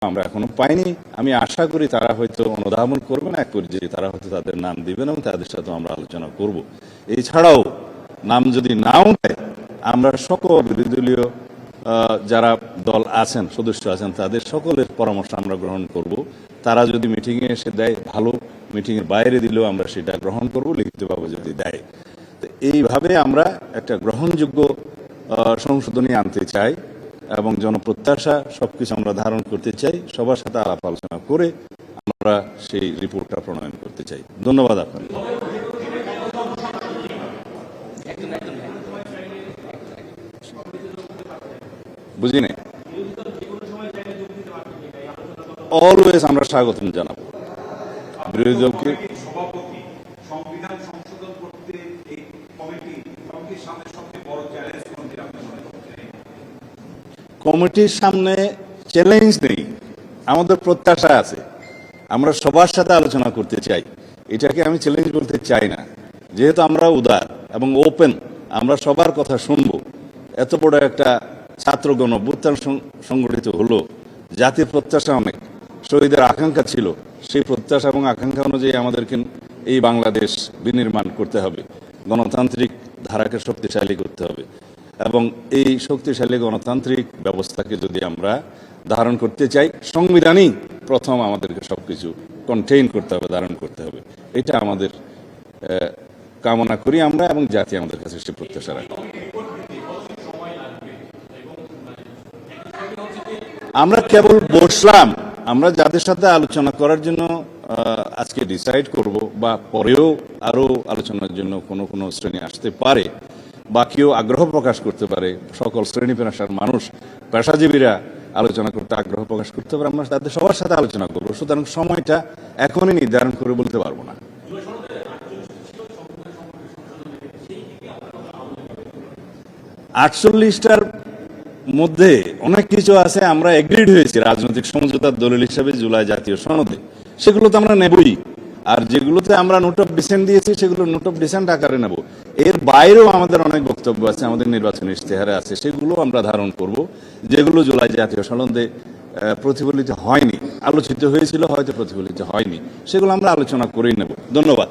আমরা এখনো পাইনি। আমি আশা করি তারা হয়তো অনুধাবন করবেন, এক পর্যায়ে তারা হয়তো তাদের নাম দিবেন এবং তাদের সাথে আমরা আলোচনা করব। এছাড়াও নাম যদি নাও দেয়, আমরা সকল বিরোধী দলীয় যারা দল আছেন, সদস্য আছেন, তাদের সকলের পরামর্শ আমরা গ্রহণ করব। তারা যদি মিটিংয়ে এসে দেয় ভালো, মিটিংয়ের বাইরে দিলেও আমরা সেটা গ্রহণ করব, লিখিতভাবে যদি দেয়। তো এইভাবে আমরা একটা গ্রহণযোগ্য সংশোধনী আনতে চাই এবং জনপ্রত্যাশা সবকিছু আমরা ধারণ করতে চাই। সবার সাথে আলাপ আলোচনা করে আমরা সেই রিপোর্টটা প্রণয়ন করতে চাই। ধন্যবাদ আপনাকে। বুঝি নাই। অলওয়েজ আমরা স্বাগতম জানাবো বিরোধী দলকে। কমিটির সামনে চ্যালেঞ্জ নেই, আমাদের প্রত্যাশা আছে। আমরা সবার সাথে আলোচনা করতে চাই, এটাকে আমি চ্যালেঞ্জ বলতে চাই না। যেহেতু আমরা উদার এবং ওপেন, আমরা সবার কথা শুনবো। এত বড় একটা ছাত্র গণ অভ্যুত্থান সংগঠিত হলো, জাতির প্রত্যাশা অনেক, শহীদের আকাঙ্ক্ষা ছিল। সেই প্রত্যাশা এবং আকাঙ্ক্ষা অনুযায়ী আমাদেরকে এই বাংলাদেশ বিনির্মাণ করতে হবে, গণতান্ত্রিক ধারাকে শক্তিশালী করতে হবে এবং এই শক্তিশালী গণতান্ত্রিক ব্যবস্থাকে যদি আমরা ধারণ করতে চাই, সংবিধানই প্রথম আমাদেরকে সবকিছু কন্টেইন করতে হবে, ধারণ করতে হবে। এটা আমাদের কামনা করি আমরা এবং জাতি আমাদের কাছে সে প্রত্যাশা রাখে। আমরা কেবল বসলাম, আমরা যাদের সাথে আলোচনা করার জন্য আজকে ডিসাইড করব, বা পরেও আরো আলোচনার জন্য কোনো কোনো শ্রেণী আসতে পারে বা কেউ আগ্রহ প্রকাশ করতে পারে, সকল শ্রেণী পেশার মানুষ, পেশাজীবীরা আলোচনা করতে আগ্রহ প্রকাশ করতে পারে, আমরা তাদের সবার সাথে আলোচনা করবো। সুতরাং সময়টা এখনই নির্ধারণ করে বলতে পারবো না। 48টার মধ্যে অনেক কিছু আছে আমরা এগ্রিড হয়েছি রাজনৈতিক সমঝোতার দলিল হিসেবে জুলাই জাতীয় সনদে, সেগুলো তো আমরা নেবই। আর যেগুলোতে আমরা নোট অফ ডিসেন্ট দিয়েছি সেগুলো নোট অফ ডিসেন্ট আকারে নেব। এর বাইরেও আমাদের অনেক বক্তব্য আছে, আমাদের নির্বাচনী ইশতেহারে আছে, সেগুলো আমরা ধারণ করব। যেগুলো জুলাই জাতীয় সনদে প্রতিফলিত হয়নি, আলোচিত হয়েছিল, হয়তো প্রতিফলিত হয়নি, সেগুলো আমরা আলোচনা করেই নেব। ধন্যবাদ।